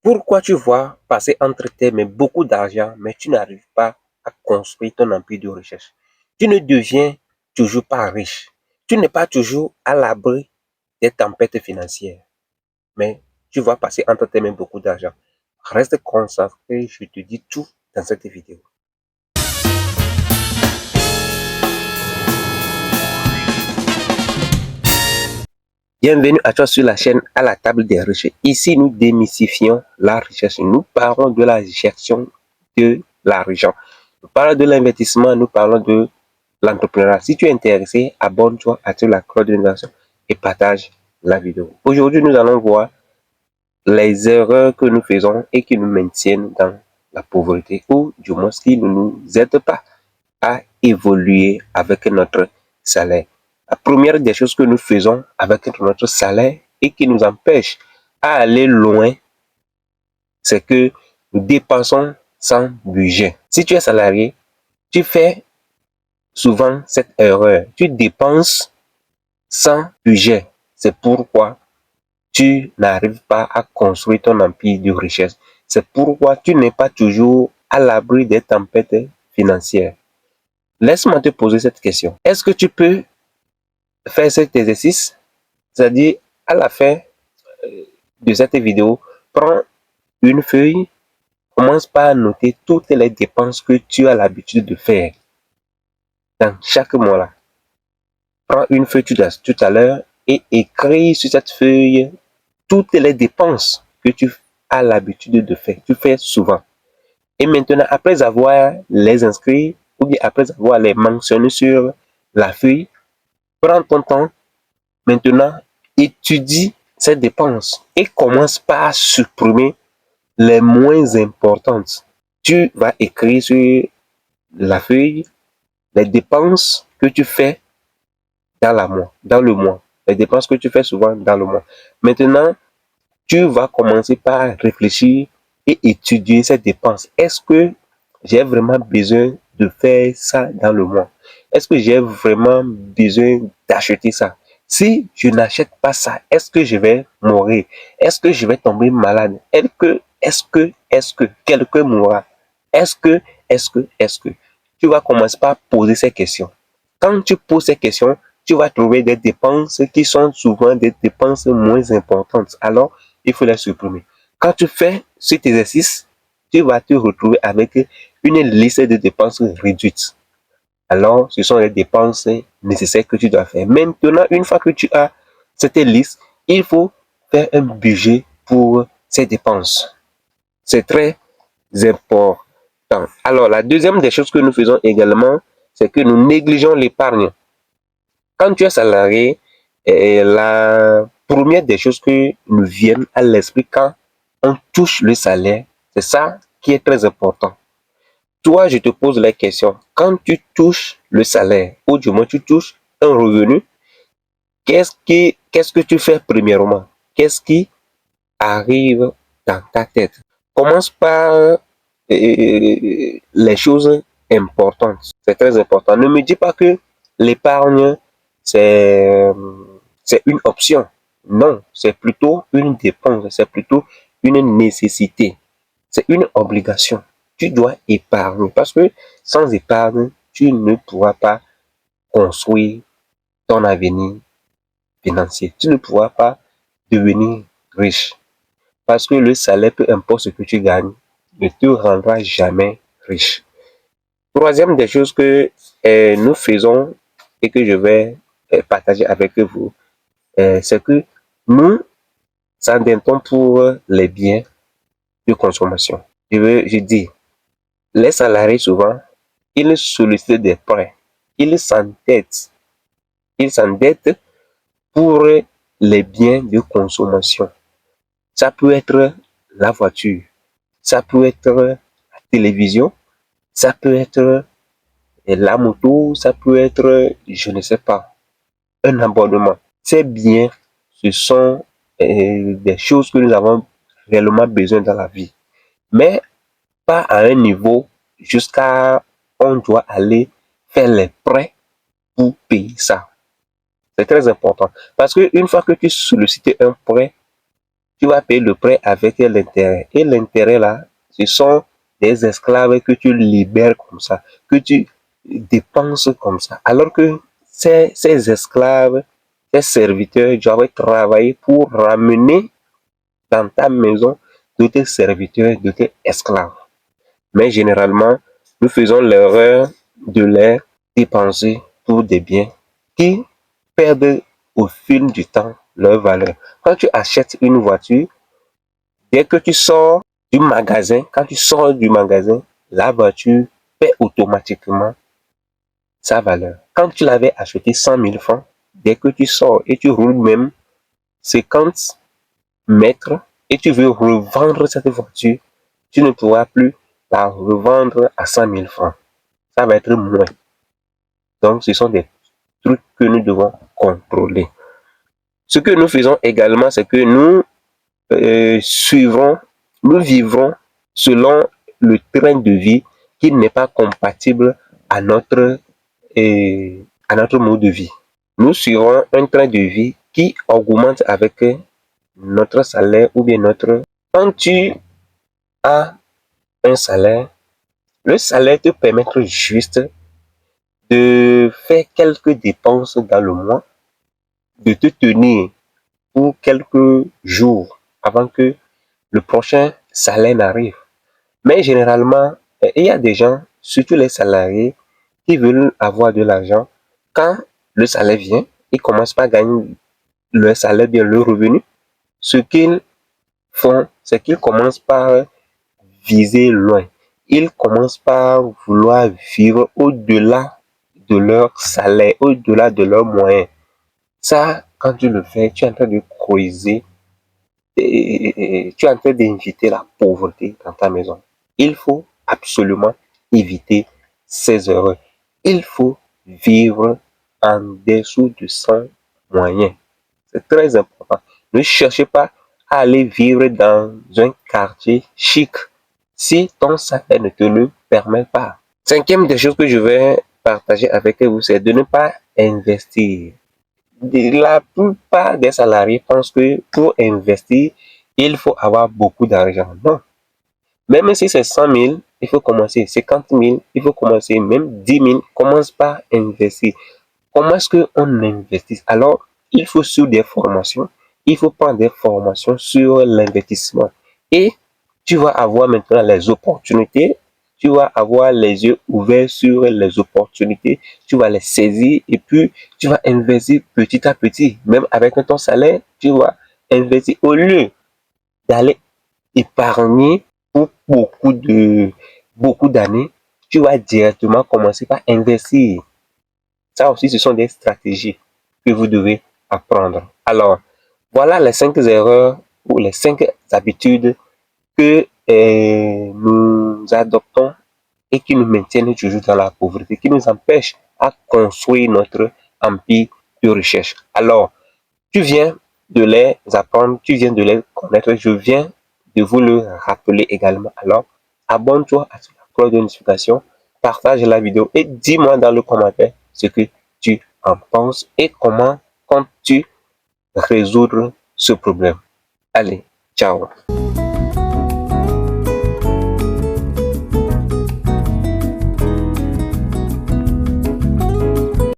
Pourquoi tu vois passer entre tes mains beaucoup d'argent, mais tu n'arrives pas à construire ton empire de recherche? Tu ne deviens toujours pas riche. Tu n'es pas toujours à l'abri des tempêtes financières, mais tu vois passer entre tes mains beaucoup d'argent. Reste concentré, je te dis tout dans cette vidéo. Bienvenue à toi sur la chaîne À la table des riches. Ici, nous démystifions la richesse. Nous parlons de la gestion de l'argent. Nous parlons de l'investissement, nous parlons de l'entrepreneuriat. Si tu es intéressé, abonne-toi, active la cloche de notification et partage la vidéo. Aujourd'hui, nous allons voir les erreurs que nous faisons et qui nous maintiennent dans la pauvreté ou du moins qui ne nous aident pas à évoluer avec notre salaire. La première des choses que nous faisons avec notre salaire et qui nous empêche à aller loin, c'est que nous dépensons sans budget. Si tu es salarié, tu fais souvent cette erreur. Tu dépenses sans budget. C'est pourquoi tu n'arrives pas à construire ton empire de richesse. C'est pourquoi tu n'es pas toujours à l'abri des tempêtes financières. Laisse-moi te poser cette question. Est-ce que tu peux faire cet exercice? C'est-à-dire, à la fin de cette vidéo, prends une feuille, commence par noter toutes les dépenses que tu as l'habitude de faire dans chaque mois là. Prends une feuille tout à l'heure et écris sur cette feuille toutes les dépenses que tu as l'habitude de faire. Tu fais souvent. Et maintenant, après avoir les inscrits ou bien après avoir les mentionnés sur la feuille, prends ton temps. Maintenant, étudie ces dépenses et commence par supprimer les moins importantes. Tu vas écrire sur la feuille les dépenses que tu fais dans le mois. Les dépenses que tu fais souvent dans le mois. Maintenant, tu vas commencer par réfléchir et étudier ces dépenses. Est-ce que j'ai vraiment besoin de faire ça dans le mois? Est-ce que j'ai vraiment besoin d'acheter ça? Si je n'achète pas ça, est-ce que je vais mourir? Est-ce que je vais tomber malade? Est-ce que quelqu'un mourra? Est-ce que? Tu vas commencer par poser ces questions. Quand tu poses ces questions, tu vas trouver des dépenses qui sont souvent des dépenses moins importantes. Alors, il faut les supprimer. Quand tu fais cet exercice, tu vas te retrouver avec une liste de dépenses réduites. Alors, ce sont les dépenses nécessaires que tu dois faire. Maintenant, une fois que tu as cette liste, il faut faire un budget pour ces dépenses. C'est très important. Alors, la deuxième des choses que nous faisons également, c'est que nous négligeons l'épargne. Quand tu es salarié, la première des choses qui nous viennent à l'esprit quand on touche le salaire, c'est ça qui est très important. Toi, je te pose la question, quand tu touches le salaire, ou du moins tu touches un revenu, qu'est-ce que tu fais premièrement? Qu'est-ce qui arrive dans ta tête? Commence par les choses importantes. C'est très important. Ne me dis pas que l'épargne, c'est une option. Non, c'est plutôt une dépense, c'est plutôt une nécessité. C'est une obligation. Tu dois épargner parce que sans épargne, tu ne pourras pas construire ton avenir financier. Tu ne pourras pas devenir riche parce que le salaire, peu importe ce que tu gagnes, ne te rendra jamais riche. Troisième des choses que nous faisons et que je vais partager avec vous, c'est que nous s'endettons pour les biens de consommation. Je dis, les salariés souvent, ils sollicitent des prêts. Ils s'endettent. Ils s'endettent pour les biens de consommation. Ça peut être la voiture, ça peut être la télévision, ça peut être la moto, ça peut être, je ne sais pas, un abonnement. Ces biens, ce sont des choses que nous avons réellement besoin dans la vie. Mais pas à un niveau jusqu'à on doit aller faire les prêts pour payer ça. C'est très important. Parce qu'une fois que tu sollicites un prêt, tu vas payer le prêt avec l'intérêt. Et l'intérêt là, ce sont des esclaves que tu libères comme ça, que tu dépenses comme ça. Alors que ces esclaves, ces serviteurs doivent travailler pour ramener dans ta maison d'autres serviteurs, d'autres esclaves. Mais généralement, nous faisons l'erreur de les dépenser pour des biens qui perdent au fil du temps leur valeur. Quand tu achètes une voiture, dès que tu sors du magasin, quand tu sors du magasin, la voiture perd automatiquement sa valeur. Quand tu l'avais acheté 100 000 francs, dès que tu sors et tu roules même 50 mètres et tu veux revendre cette voiture, tu ne pourras plus la revendre à 100 000 francs. Ça va être moins. Donc, ce sont des trucs que nous devons contrôler. Ce que nous faisons également, c'est que nous nous vivrons selon le train de vie qui n'est pas compatible à à notre mode de vie. Nous suivons un train de vie qui augmente avec notre salaire ou bien notre... Quand tu as un salaire, le salaire te permettra juste de faire quelques dépenses dans le mois, de te tenir pour quelques jours avant que le prochain salaire n'arrive. Mais généralement, il y a des gens, surtout les salariés, qui veulent avoir de l'argent. Quand le salaire vient, ils commencent par gagner leur salaire, bien le revenu. Ce qu'ils font, c'est qu'ils commencent par viser loin. Ils commencent par vouloir vivre au-delà de leur salaire, au-delà de leurs moyens. Ça, quand tu le fais, tu es en train de creuser et tu es en train d'inviter la pauvreté dans ta maison. Il faut absolument éviter ces erreurs. Il faut vivre en dessous de son moyen. C'est très important. Ne cherchez pas à aller vivre dans un quartier chic si ton salaire ne te le permet pas. Cinquième des choses que je vais partager avec vous, c'est de ne pas investir. La plupart des salariés pensent que pour investir, il faut avoir beaucoup d'argent. Non. Même si c'est 100 000, il faut commencer. 50 000, il faut commencer. Même 10 000, commence par investir. Comment est-ce qu'on investit? Alors, il faut sur des formations. Il faut prendre des formations sur l'investissement. Et tu vas avoir maintenant les opportunités. Tu vas avoir les yeux ouverts sur les opportunités. Tu vas les saisir et puis tu vas investir petit à petit. Même avec ton salaire, tu vas investir au lieu d'aller épargner pour beaucoup d'années. Tu vas directement commencer par investir. Ça aussi, ce sont des stratégies que vous devez apprendre. Alors, voilà les 5 erreurs ou les 5 habitudes que nous adoptons et qui nous maintiennent toujours dans la pauvreté, qui nous empêchent à construire notre empire de recherche. Alors, tu viens de les apprendre, tu viens de les connaître, je viens de vous le rappeler également. Alors, abonne-toi à la cloche de notification, partage la vidéo et dis-moi dans le commentaire ce que tu en penses et comment comptes-tu résoudre ce problème. Allez, ciao.